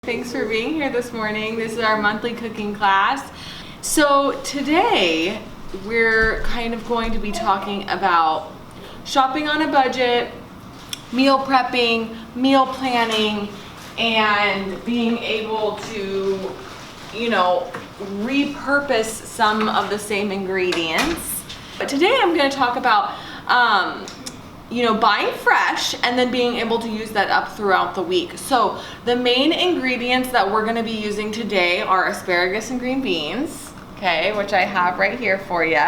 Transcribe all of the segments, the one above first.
Thanks for being here this morning. This is our monthly cooking class. So today we're kind of going to be talking about shopping on a budget, meal prepping, meal planning, and being able to, repurpose some of the same ingredients. But today I'm going to talk about buying fresh and then being able to use that up throughout the week. So the main ingredients that we're going to be using today are asparagus and green beans, okay, which I have right here for you.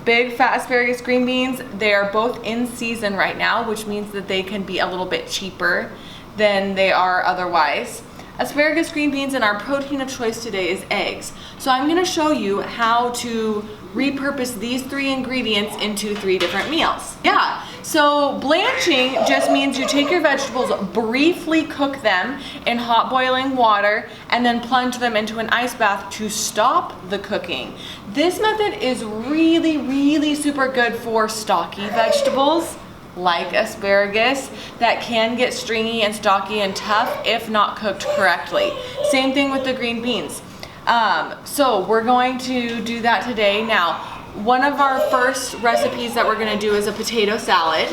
Big fat asparagus, green beans, they are both in season right now, which means that they can be a little bit cheaper than they are otherwise. Asparagus, green beans, and our protein of choice today is eggs. So I'm going to show you how to repurpose these three ingredients into 3 different meals. Yeah, so blanching just means you take your vegetables, briefly cook them in hot boiling water, and then plunge them into an ice bath to stop the cooking. This method is really super good for stocky vegetables like asparagus that can get stringy and stocky and tough if not cooked correctly. Same thing with the green beans. So we're going to do that today. Now, one of our first recipes that we're going to do is a potato salad,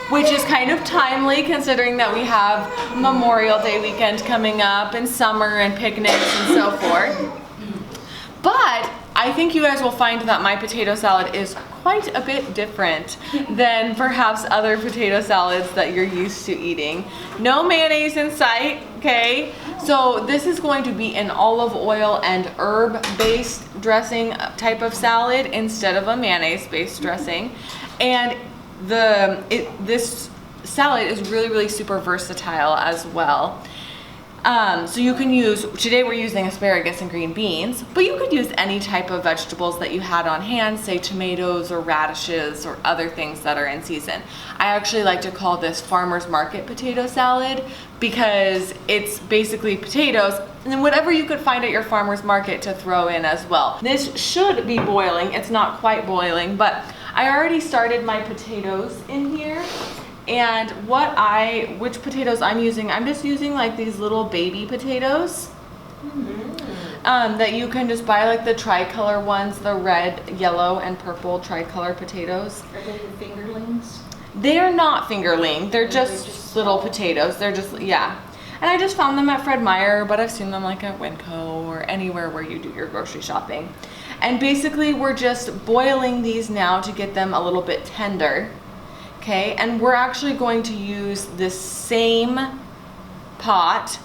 which is kind of timely considering that we have Memorial Day weekend coming up and summer and picnics and so forth. But I think you guys will find that my potato salad is quite a bit different than perhaps other potato salads that you're used to eating. No mayonnaise in sight, okay? So this is going to be an olive oil and herb-based dressing type of salad instead of a mayonnaise-based dressing. And this salad is really super versatile as well. So you can use, today we're using asparagus and green beans, but you could use any type of vegetables that you had on hand, say tomatoes or radishes or other things that are in season. I actually like to call this farmer's market potato salad because it's basically potatoes and then whatever you could find at your farmer's market to throw in as well. This should be boiling. It's not quite boiling, but I already started my potatoes in here. And which potatoes I'm using, I'm just using like these little baby potatoes that you can just buy, like the tricolor ones, the red, yellow, and purple tricolor potatoes. Are they the fingerlings? They are not fingerling, they're just little potatoes. They're just, yeah. And I just found them at Fred Meyer, but I've seen them like at Winco or anywhere where you do your grocery shopping. And basically we're just boiling these now to get them a little bit tender. Okay, and we're actually going to use this same pot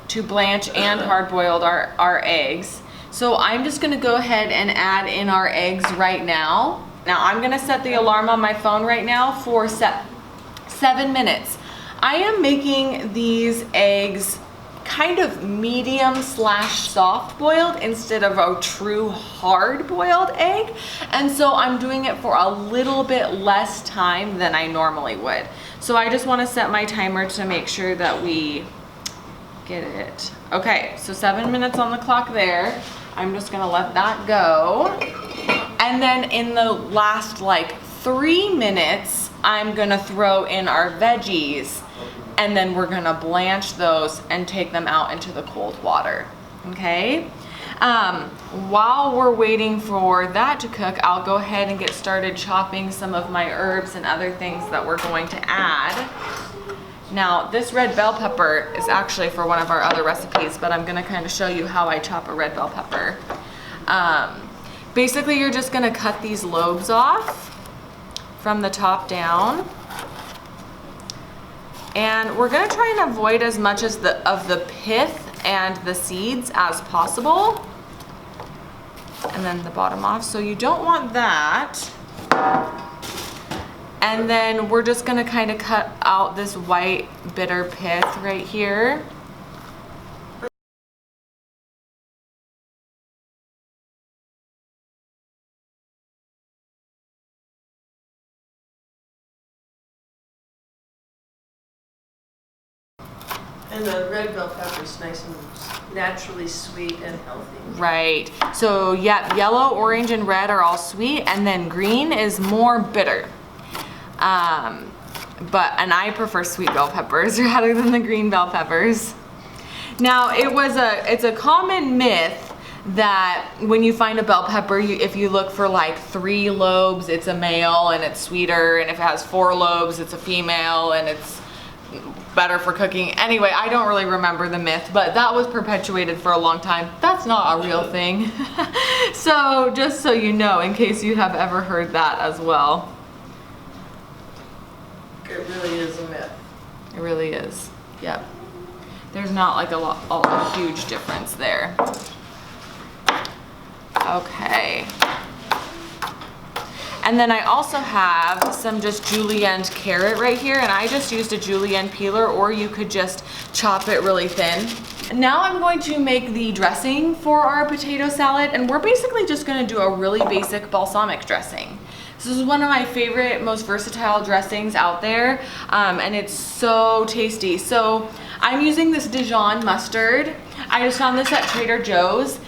to blanch and hard-boiled our eggs. So I'm just gonna go ahead and add in our eggs right now. Now I'm gonna set the alarm on my phone right now for 7 minutes. I am making these eggs kind of medium / soft boiled instead of a true hard boiled egg, and so I'm doing it for a little bit less time than I normally would. So I just want to set my timer to make sure that we get it. Okay, so 7 minutes on the clock there. I'm just gonna let that go, and then in the last like 3 minutes I'm gonna throw in our veggies, and then we're gonna blanch those and take them out into the cold water, okay? While we're waiting for that to cook, I'll go ahead and get started chopping some of my herbs and other things that we're going to add. Now, this red bell pepper is actually for one of our other recipes, but I'm gonna kind of show you how I chop a red bell pepper. Basically, you're just gonna cut these lobes off from the top down. And we're gonna try and avoid as much as of the pith and the seeds as possible. And then the bottom off, so you don't want that. And then we're just gonna kind of cut out this white bitter pith right here. And the red bell pepper is nice and naturally sweet and healthy. Right. So yeah, yellow, orange, and red are all sweet, and then green is more bitter. And I prefer sweet bell peppers rather than the green bell peppers. Now, it's a common myth that when you find a bell pepper, if you look for like 3 lobes, it's a male and it's sweeter, and if it has 4 lobes, it's a female and it's better for cooking. Anyway, I don't really remember the myth, but that was perpetuated for a long time. That's not a real thing. So just so you know, in case you have ever heard that as well. It really is a myth. It really is. Yep. There's not like a huge difference there. Okay. And then I also have some just julienned carrot right here, and I just used a julienne peeler, or you could just chop it really thin. Now I'm going to make the dressing for our potato salad, and we're basically just going to do a really basic balsamic dressing. This is one of my favorite, most versatile dressings out there, and it's so tasty. So I'm using this Dijon mustard. I just found this at Trader Joe's.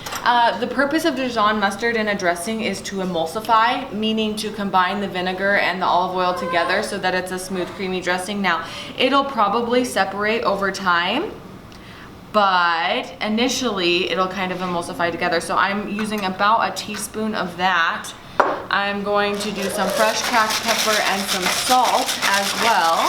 The purpose of Dijon mustard in a dressing is to emulsify, meaning to combine the vinegar and the olive oil together so that it's a smooth, creamy dressing. Now, it'll probably separate over time, but initially it'll kind of emulsify together. So I'm using about a teaspoon of that. I'm going to do some fresh cracked pepper and some salt as well.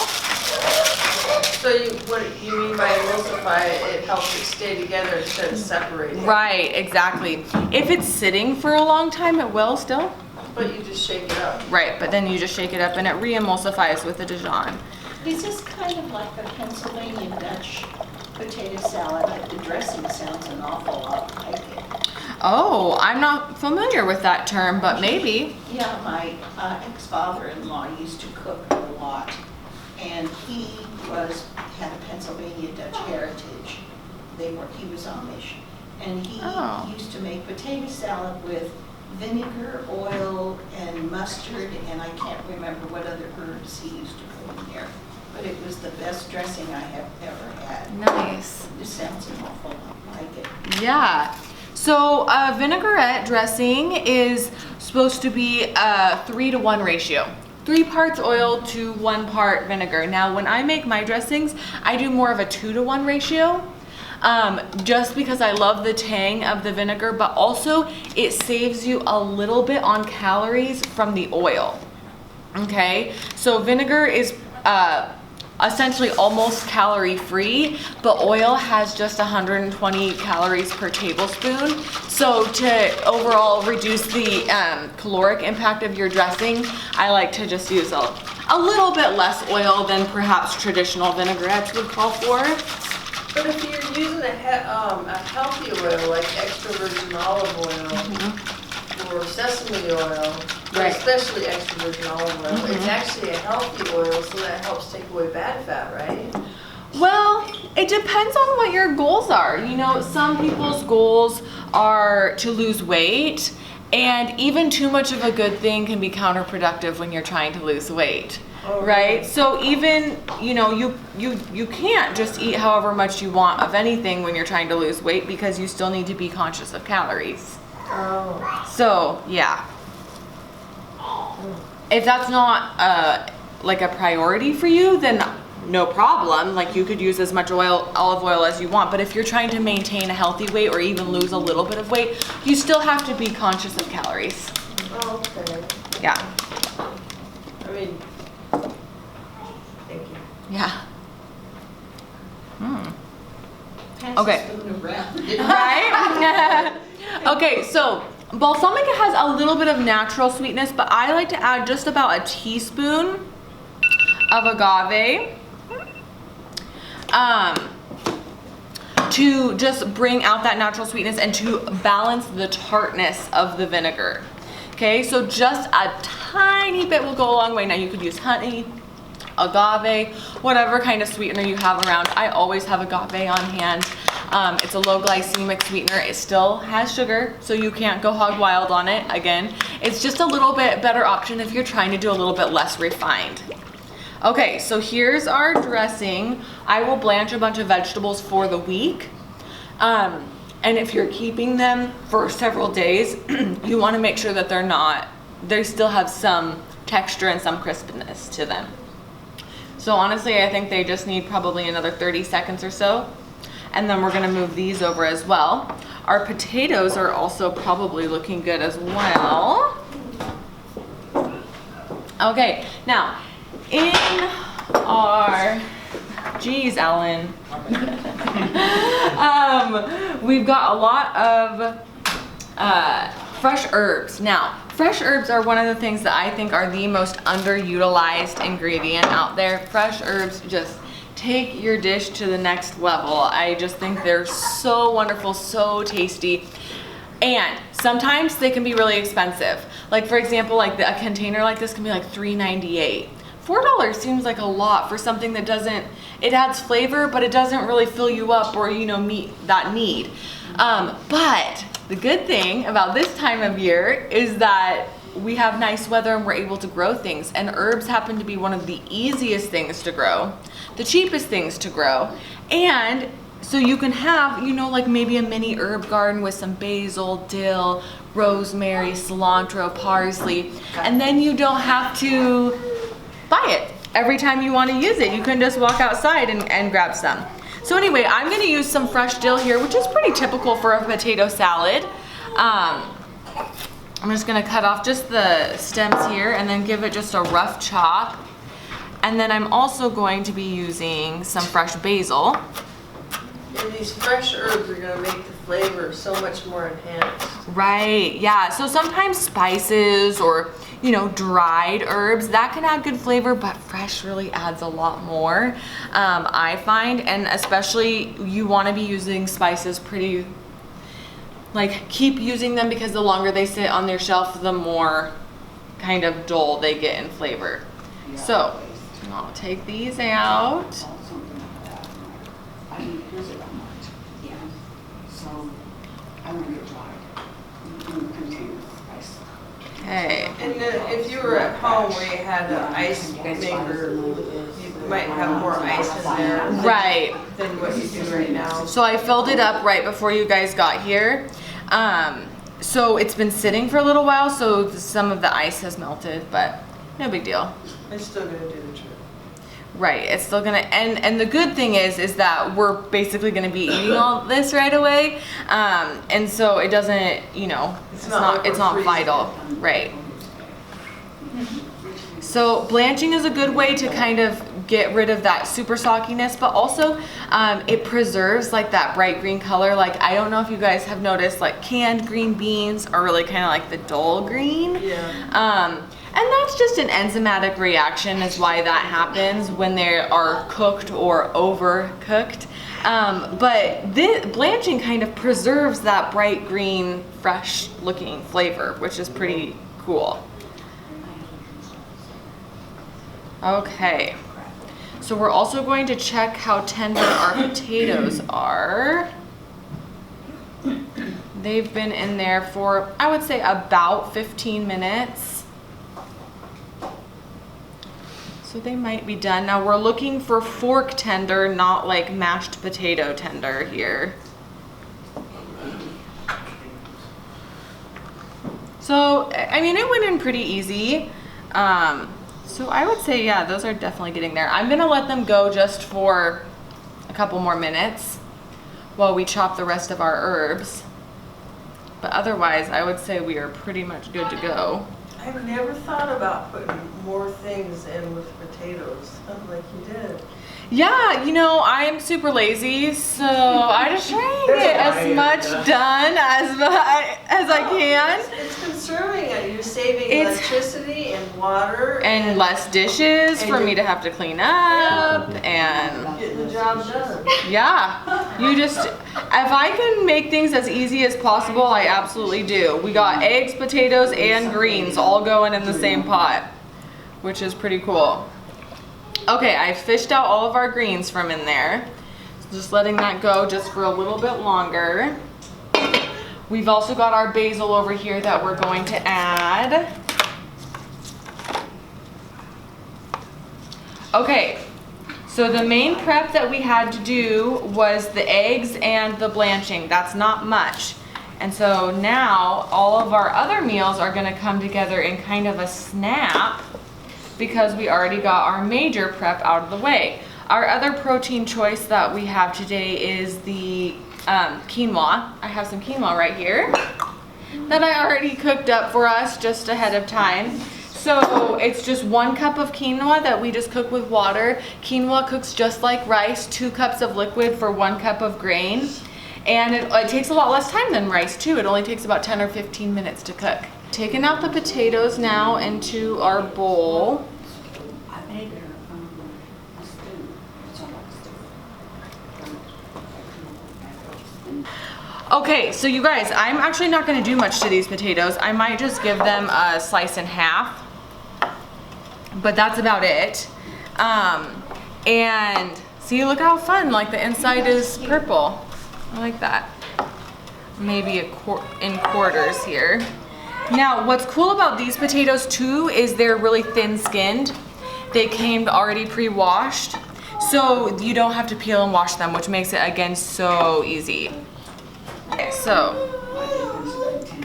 So what you mean by emulsify, it helps it stay together instead of separating. Right, exactly. If it's sitting for a long time, it will still. But you just shake it up. Right, but then you just shake it up and it re-emulsifies with the Dijon. Is this kind of like a Pennsylvania Dutch potato salad? Like the dressing sounds an awful lot like it. Oh, I'm not familiar with that term, but maybe. Yeah, my ex-father-in-law used to cook a lot, and he had a Pennsylvania Dutch heritage. He was Amish, and he used to make potato salad with vinegar, oil, and mustard, and I can't remember what other herbs he used to put in there. But it was the best dressing I have ever had. Nice. This sounds an awful lot like it. Yeah. So vinaigrette dressing is supposed to be a 3-to-1 ratio. 3 parts oil to 1 part vinegar. Now, when I make my dressings, I do more of a 2-to-1 ratio. Just because I love the tang of the vinegar, but also it saves you a little bit on calories from the oil. Okay, so vinegar is essentially almost calorie free, but oil has just 120 calories per tablespoon. So to overall reduce the caloric impact of your dressing, I like to just use a little bit less oil than perhaps traditional vinaigrettes would call for. But if you're using a healthy oil like extra virgin olive oil or sesame oil, Right. especially extra virgin olive oil, it's actually a healthy oil, so that helps take away bad fat, right? Well, it depends on what your goals are. You know, some people's goals are to lose weight, and even too much of a good thing can be counterproductive when you're trying to lose weight. Oh, right? really? So even, you know, you can't just eat however much you want of anything when you're trying to lose weight, because you still need to be conscious of calories. Oh. So, yeah. If that's not like a priority for you, then no problem. Like, you could use as much olive oil as you want, but if you're trying to maintain a healthy weight or even lose a little bit of weight, you still have to be conscious of calories. Oh, okay. Yeah. I mean, thank you. Yeah. Pass Okay. the spoon around. Right? Okay, so balsamic has a little bit of natural sweetness, but I like to add just about a teaspoon of agave to just bring out that natural sweetness and to balance the tartness of the vinegar. Okay, so just a tiny bit will go a long way. Now you could use honey, agave, whatever kind of sweetener you have around. I always have agave on hand. It's a low glycemic sweetener. It still has sugar, so you can't go hog wild on it. Again, it's just a little bit better option if you're trying to do a little bit less refined. Okay, so here's our dressing. I will blanch a bunch of vegetables for the week. And if you're keeping them for several days, you want to make sure that they still have some texture and some crispness to them. So honestly, I think they just need probably another 30 seconds or so. And then we're gonna move these over as well. Our potatoes are also probably looking good as well. Okay, now in our, geez, Ellen. We've got a lot of fresh herbs. Now, fresh herbs are one of the things that I think are the most underutilized ingredient out there. Fresh herbs just take your dish to the next level. I just think they're so wonderful, so tasty. And sometimes they can be really expensive. Like for example, like a container like this can be like $3.98. $4 seems like a lot for something that doesn't, it adds flavor, but it doesn't really fill you up or, you know, meet that need. But the good thing about this time of year is that we have nice weather and we're able to grow things, and herbs happen to be one of the easiest things to grow, the cheapest things to grow. And so you can have, you know, like maybe a mini herb garden with some basil, dill, rosemary, cilantro, parsley, and then you don't have to buy it every time you want to use it. You can just walk outside and grab some. So anyway, I'm going to use some fresh dill here, which is pretty typical for a potato salad. I'm just going to cut off just the stems here and then give it just a rough chop. And then I'm also going to be using some fresh basil. And these fresh herbs are gonna make the flavor so much more enhanced. Right, yeah. So sometimes spices or, you know, dried herbs, that can add good flavor, but fresh really adds a lot more, I find. And especially you want to be using spices pretty, like, keep using them, because the longer they sit on their shelf, the more kind of dull they get in flavor. So I'll take these out. Yeah, so I don't get dried in the container ice. Okay. And then if you were at home where you had an ice maker, you might have more ice in there. Right. Than what you do right now. So I filled it up right before you guys got here. So it's been sitting for a little while, so some of the ice has melted, but no big deal. It's still gonna do the trick. Right, it's still gonna, and the good thing is that we're basically gonna be eating all this right away, and so it doesn't, you know, it's not vital, right? So blanching is a good way to kind of get rid of that super sogginess, but also it preserves like that bright green color. Like, I don't know if you guys have noticed, like canned green beans are really kind of like the dull green. Yeah. And that's just an enzymatic reaction, is why that happens when they are cooked or overcooked. But blanching kind of preserves that bright green, fresh looking flavor, which is pretty cool. Okay, so we're also going to check how tender our potatoes are. They've been in there for, I would say, about 15 minutes. So they might be done. Now we're looking for fork tender, not like mashed potato tender here. So, I mean, it went in pretty easy. So I would say, yeah, those are definitely getting there. I'm gonna let them go just for a couple more minutes while we chop the rest of our herbs. But otherwise, I would say we are pretty much good to go. I've never thought about putting more things in with potatoes, like you did. Yeah, you know, I'm super lazy, so I just try and get as much done as I can. It's conserving it. You're saving electricity and water. And less dishes for me to have to clean up, and Getting the job done. yeah, you just, if I can make things as easy as possible, I absolutely do. We got eggs, potatoes, and greens all going in the same pot, which is pretty cool. Okay, I fished out all of our greens from in there. So just letting that go just for a little bit longer. We've also got our basil over here that we're going to add. Okay, so the main prep that we had to do was the eggs and the blanching. That's not much. And so now all of our other meals are gonna come together in kind of a snap, because we already got our major prep out of the way. Our other protein choice that we have today is the quinoa. I have some quinoa right here that I already cooked up for us just ahead of time. So it's just 1 cup of quinoa that we just cook with water. Quinoa cooks just like rice, 2 cups of liquid for 1 cup of grain. And it takes a lot less time than rice too. It only takes about 10 or 15 minutes to cook. Taking out the potatoes now into our bowl. I made her a stew. It's all like stew. Okay, so you guys, I'm actually not gonna do much to these potatoes. I might just give them a slice in half, but that's about it. And see, look how fun, like the inside is purple. I like that. Maybe in quarters here. Now, what's cool about these potatoes too is they're really thin skinned. They came already pre-washed, so you don't have to peel and wash them, which makes it, again, so easy. Okay, so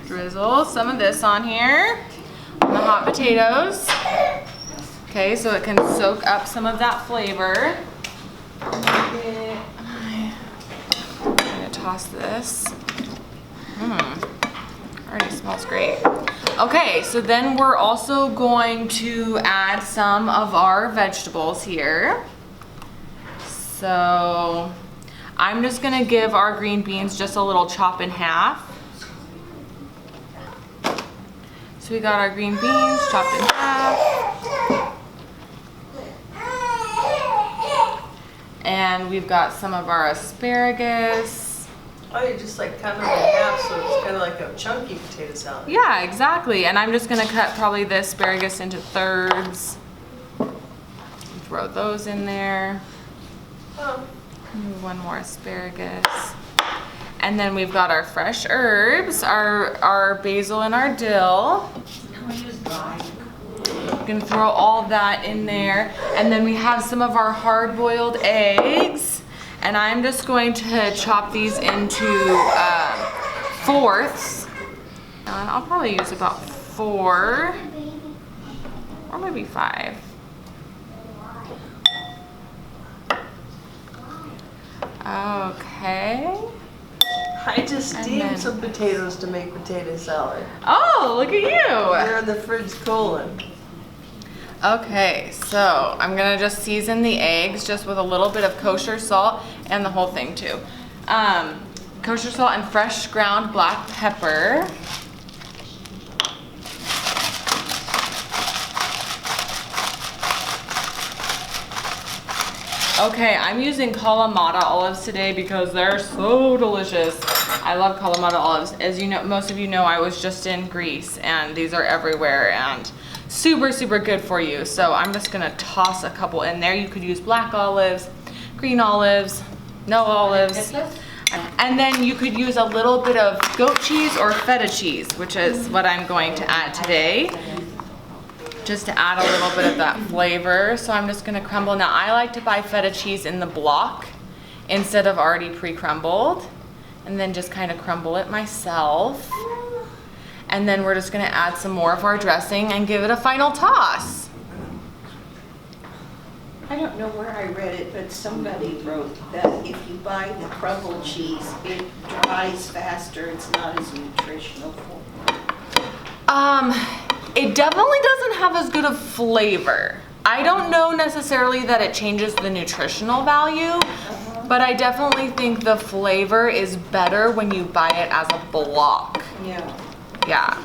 drizzle some of this on here, on the hot potatoes. Okay, so it can soak up some of that flavor. I'm gonna toss this. Already smells great. Okay, so then we're also going to add some of our vegetables here. So I'm just gonna give our green beans just a little chop in half. So we got our green beans chopped in half. And we've got some of our asparagus. Oh, you just like cut them in half, so it's kind of like a chunky potato salad. Yeah, exactly. And I'm just gonna cut probably the asparagus into thirds. Throw those in there. Oh. Maybe 1 more asparagus. And then we've got our fresh herbs, our basil and our dill. We're gonna throw all that in there. And then we have some of our hard-boiled eggs. And I'm just going to chop these into fourths. And I'll probably use about 4 or maybe 5. Okay. I just And steamed then- some potatoes to make potato salad. Oh, look at you. They're in the fridge cooling. Okay, so I'm gonna just season the eggs just with a little bit of kosher salt and the whole thing too. Kosher salt and fresh ground black pepper. Okay, I'm using Kalamata olives today because they're so delicious. I love Kalamata olives. As you know, most of you know, I was just in Greece and these are everywhere and super, super good for you. So I'm just gonna toss a couple in there. You could use black olives, green olives, no olives. And then you could use a little bit of goat cheese or feta cheese, which is what I'm going to add today, just to add a little bit of that flavor. So I'm just gonna crumble. Now I like to buy feta cheese in the block instead of already pre-crumbled, and then just kind of crumble it myself. And then we're just gonna add some more of our dressing and give it a final toss. I don't know where I read it, but somebody wrote that if you buy the crumbled cheese, it dries faster, it's not as nutritional. It definitely doesn't have as good of flavor. I don't know necessarily that it changes the nutritional value, but I definitely think the flavor is better when you buy it as a block. Yeah, Yeah.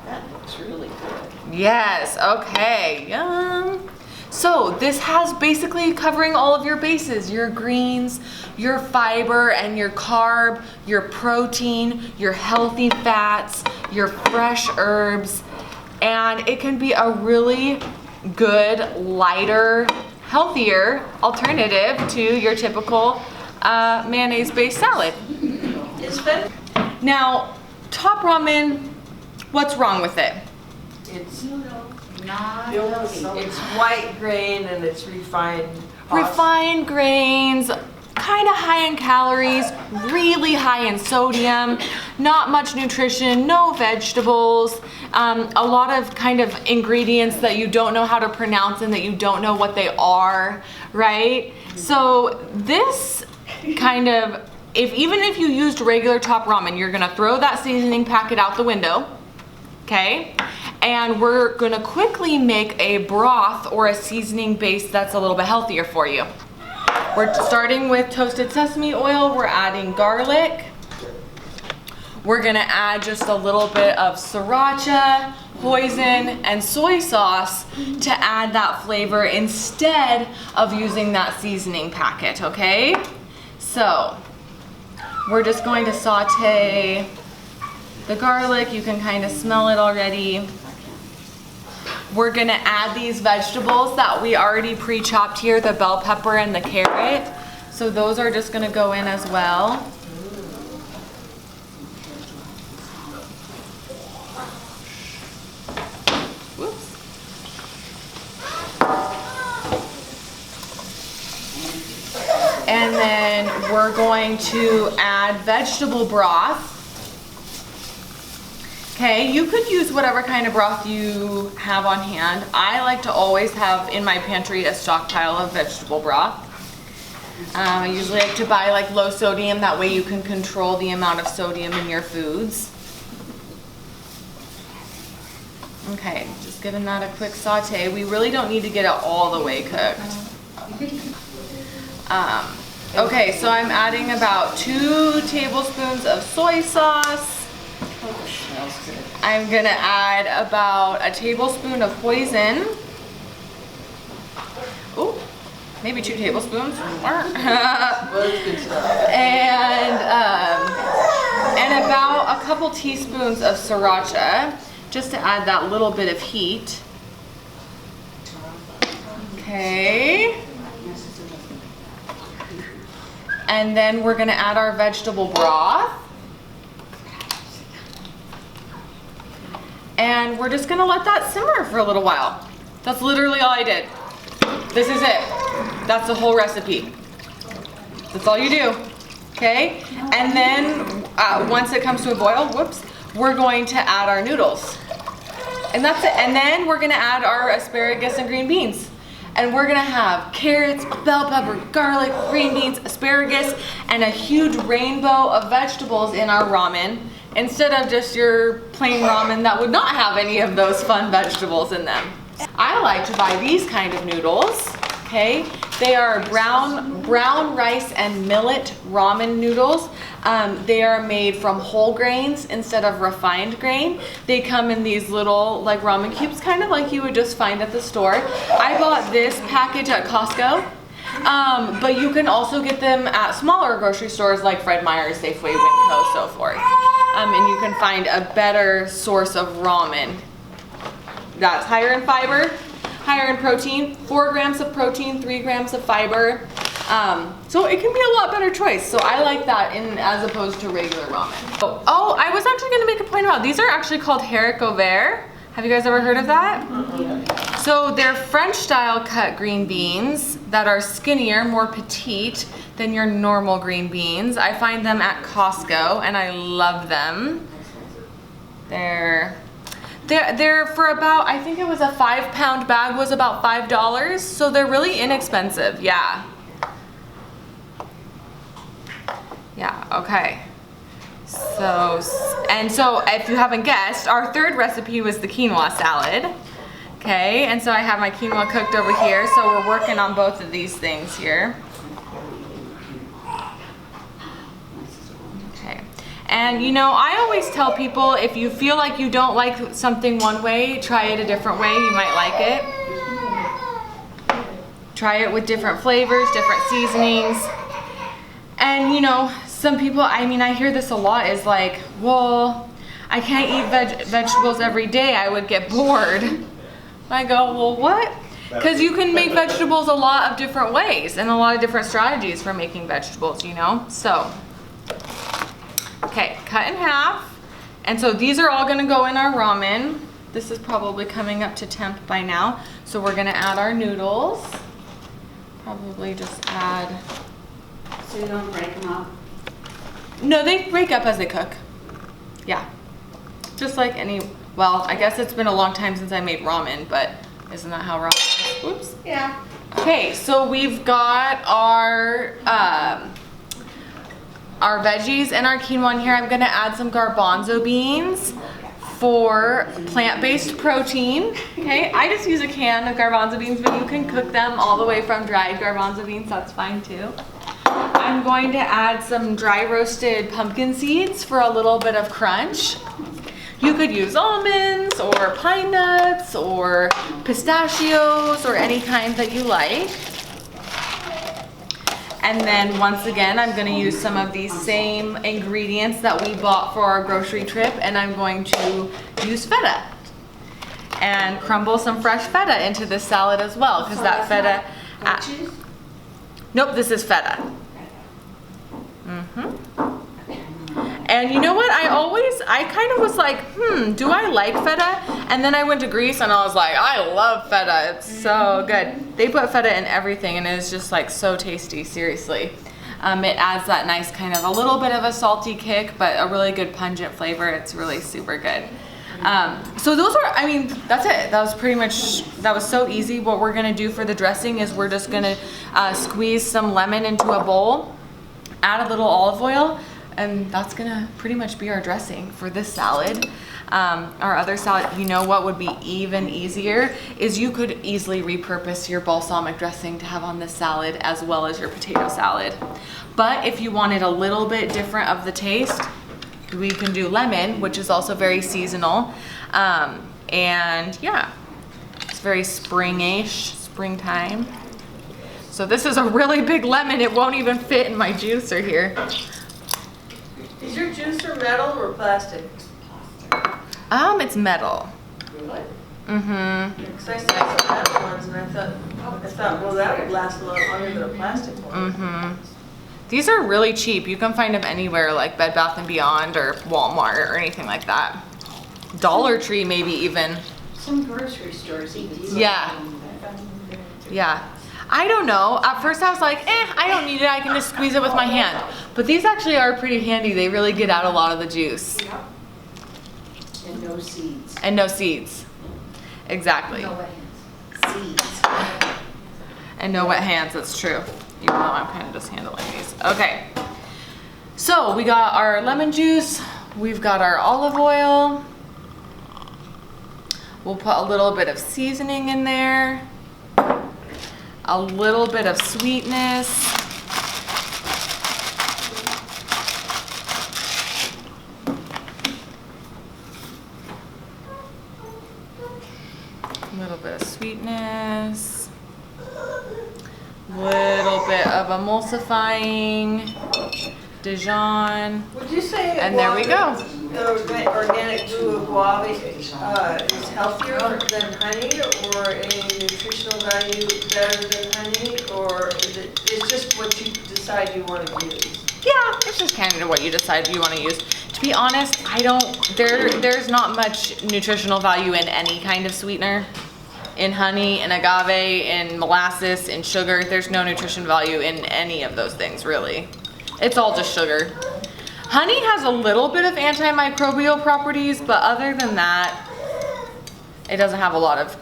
that looks really good. Yes, okay, yum. So this has basically covering all of your bases, your greens, your fiber and your carb, your protein, your healthy fats, your fresh herbs, and it can be a really good, lighter, healthier alternative to your typical mayonnaise-based salad. It's fed. Now, top ramen, what's wrong with it? It's it's white grain and it's refined pasta. Refined grains, kind of high in calories, really high in sodium, not much nutrition, no vegetables, a lot of kind of ingredients that you don't know how to pronounce and that you don't know what they are, right? So this kind of, even if you used regular top ramen, you're gonna throw that seasoning packet out the window, okay? And we're gonna quickly make a broth or a seasoning base that's a little bit healthier for you. We're starting with toasted sesame oil. We're adding garlic. We're gonna add just a little bit of sriracha, hoisin, and soy sauce to add that flavor instead of using that seasoning packet, okay? So, we're just going to saute the garlic. You can kind of smell it already. We're gonna add these vegetables that we already pre-chopped here, the bell pepper and the carrot. So those are just gonna go in as well. Whoops. And then we're going to add vegetable broth. Okay, you could use whatever kind of broth you have on hand. I like to always have in my pantry a stockpile of vegetable broth. I usually like to buy like low sodium, that way you can control the amount of sodium in your foods. Okay, just giving that a quick saute. We really don't need to get it all the way cooked. Okay, so I'm adding about 2 tablespoons of soy sauce. I'm gonna add about a tablespoon of hoisin. Ooh, maybe 2 tablespoons. And about a couple teaspoons of sriracha, just to add that little bit of heat. Okay. And then we're gonna add our vegetable broth. And we're just gonna let that simmer for a little while. That's literally all I did. This is it. That's the whole recipe. That's all you do, okay? And then once it comes to a boil, whoops, we're going to add our noodles. And that's it. And then we're gonna add our asparagus and green beans. And we're gonna have carrots, bell pepper, garlic, green beans, asparagus, and a huge rainbow of vegetables in our ramen, instead of just your plain ramen that would not have any of those fun vegetables in them. I like to buy these kind of noodles, okay? They are brown rice and millet ramen noodles. They are made from whole grains instead of refined grain. They come in these little like ramen cubes, kind of like you would just find at the store. I bought this package at Costco, but you can also get them at smaller grocery stores like Fred Meyer's, Safeway, Winco, so forth. And you can find a better source of ramen that's higher in fiber, higher in protein, 4 grams of protein, 3 grams of fiber. So it can be a lot better choice. So I like that as opposed to regular ramen. Oh, I was actually gonna make a point about, these are actually called haricots verts. Have you guys ever heard of that? So they're French style cut green beans that are skinnier, more petite than your normal green beans. I find them at Costco and I love them. They're for about, I think it was a 5-pound bag was about $5. So they're really inexpensive, yeah. Yeah, okay. So if you haven't guessed, our third recipe was the quinoa salad. Okay, and so I have my quinoa cooked over here, so we're working on both of these things here. Okay, and you know, I always tell people, if you feel like you don't like something one way, try it a different way, you might like it. Try it with different flavors, different seasonings. And you know, some people, I mean, I hear this a lot, is like, well, I can't eat vegetables every day, I would get bored. I go, well, what? Because you can make vegetables a lot of different ways and a lot of different strategies for making vegetables, you know? So, okay, cut in half. And so these are all gonna go in our ramen. This is probably coming up to temp by now. So we're gonna add our noodles. Probably just add So you don't break them up? No, they break up as they cook. Yeah. Just like any, well, I guess it's been a long time since I made ramen, but isn't that how ramen is? Oops. Yeah. Okay, so we've got our veggies and our quinoa in here. I'm gonna add some garbanzo beans for plant-based protein. Okay, I just use a can of garbanzo beans, but you can cook them all the way from dried garbanzo beans, that's fine too. I'm going to add some dry roasted pumpkin seeds for a little bit of crunch. You could use almonds or pine nuts or pistachios or any kind that you like. And then once again, I'm gonna use some of these same ingredients that we bought for our grocery trip, and I'm going to use feta. And crumble some fresh feta into this salad as well, because that feta... Cheese? Nope, this is feta. And you know what? I kind of was like, do I like feta? And then I went to Greece and I was like, I love feta. It's so good. They put feta in everything and it's just like so tasty, seriously. It adds that nice kind of a little bit of a salty kick, but a really good pungent flavor. It's really super good. So those are, I mean, that's it. That was pretty much, that was so easy. What we're gonna do for the dressing is we're just gonna squeeze some lemon into a bowl, add a little olive oil, and that's gonna pretty much be our dressing for this salad. Our other salad, you know what would be even easier is you could easily repurpose your balsamic dressing to have on this salad as well as your potato salad. But if you wanted a little bit different of the taste, we can do lemon, which is also very seasonal. And yeah, it's very spring-ish, springtime. So this is a really big lemon. It won't even fit in my juicer here. Is your juicer metal or plastic? It's metal. Really? Mm-hmm. Because I saw some metal ones and I thought, well, that would last a lot longer than a plastic one. Mm-hmm. These are really cheap. You can find them anywhere like Bed Bath & Beyond or Walmart or anything like that. Dollar Tree maybe even. Some grocery stores even. Yeah. Yeah. I don't know. At first I was like, I don't need it. I can just squeeze it with my hand. But these actually are pretty handy. They really get out a lot of the juice. Yep. And no seeds. And no seeds. Exactly. No wet hands. Seeds. And no wet hands, that's true. Even though I'm kind of just handling these. Okay. So we got our lemon juice. We've got our olive oil. We'll put a little bit of seasoning in there. A little bit of sweetness. A little bit of sweetness. Little bit of emulsifying. Dijon. Would you say And there we go. the organic glue of guava is healthier than honey, or a nutritional value better than honey, or is it's just what you decide you want to use? Yeah, it's just kind of what you decide you want to use. To be honest, there's not much nutritional value in any kind of sweetener. In honey, in agave, in molasses, in sugar, there's no nutrition value in any of those things, really. It's all just sugar. Honey has a little bit of antimicrobial properties, but other than that, it doesn't have a lot of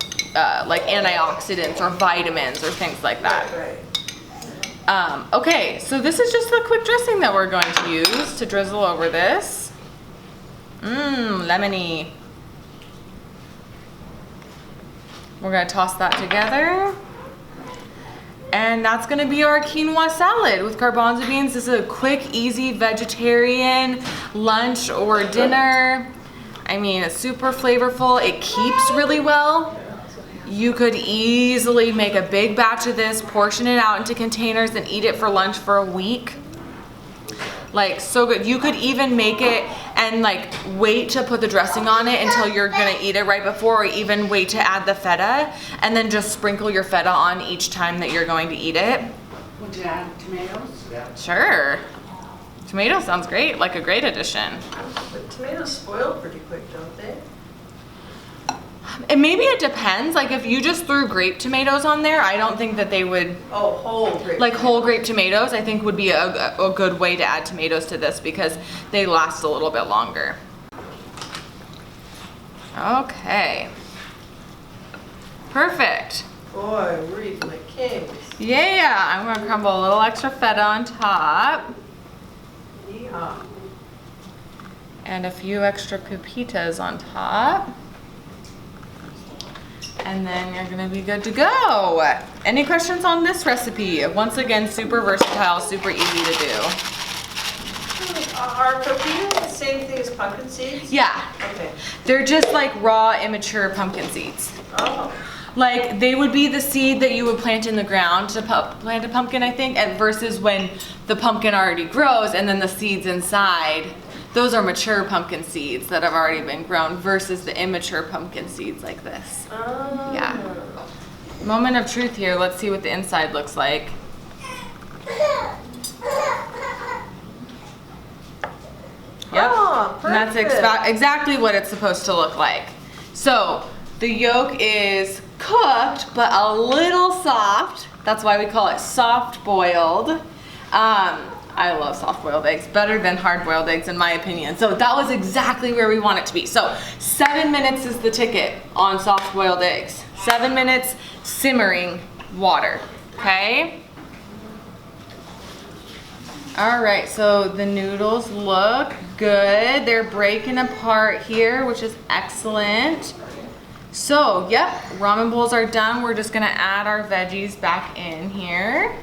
like antioxidants or vitamins or things like that. Right. Okay, so this is just the quick dressing that we're going to use to drizzle over this. Lemony. We're gonna toss that together. And that's gonna be our quinoa salad with garbanzo beans. This is a quick, easy vegetarian lunch or dinner. I mean, it's super flavorful. It keeps really well. You could easily make a big batch of this, portion it out into containers, and eat it for lunch for a week. Like, so good. You could even make it and like wait to put the dressing on it until you're gonna eat it right before, or even wait to add the feta and then just sprinkle your feta on each time that you're going to eat it. Would you add tomatoes? Sure. Tomato sounds great, like a great addition. But tomatoes spoil pretty quick, don't they? And maybe it depends. Like if you just threw grape tomatoes on there, I don't think that they would, Oh, whole grape. like whole grape tomatoes, I think would be a good way to add tomatoes to this because they last a little bit longer. Okay. Perfect. Boy, we're eating like kings. Yeah, I'm gonna crumble a little extra feta on top Yeehaw. and a few extra pepitas on top. And then you're gonna be good to go. Any questions on this recipe? Once again, super versatile, super easy to do. Are pepitas the same thing as pumpkin seeds? Yeah, Okay. they're just like raw, immature pumpkin seeds. Oh, Like they would be the seed that you would plant in the ground to plant a pumpkin, I think, and versus when the pumpkin already grows and then the seeds inside, those are mature pumpkin seeds that have already been grown versus the immature pumpkin seeds like this. oh. Yeah. Moment of truth here. Let's see what the inside looks like. Yep. Oh, And that's perfect. exactly what it's supposed to look like. So the yolk is cooked, but a little soft. That's why we call it soft boiled. I love soft boiled eggs, better than hard boiled eggs in my opinion. So that was exactly where we want it to be. So 7 minutes is the ticket on soft boiled eggs. 7 minutes simmering water, okay? All right, so the noodles look good. They're breaking apart here, which is excellent. So, yep, ramen bowls are done. We're just gonna add our veggies back in here.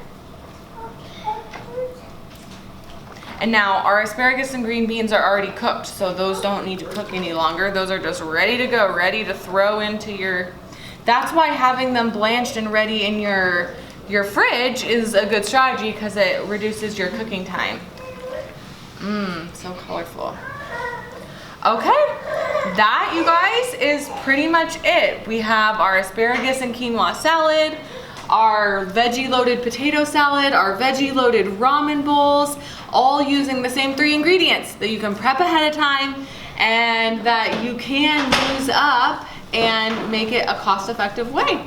And now our asparagus and green beans are already cooked, so those don't need to cook any longer. Those are just ready to go, ready to throw into your, that's why having them blanched and ready in your fridge is a good strategy because it reduces your cooking time. So colorful. Okay, that, you guys, is pretty much it. We have our asparagus and quinoa salad, our veggie loaded potato salad, our veggie loaded ramen bowls, all using the same 3 ingredients that you can prep ahead of time and that you can use up and make it a cost-effective way.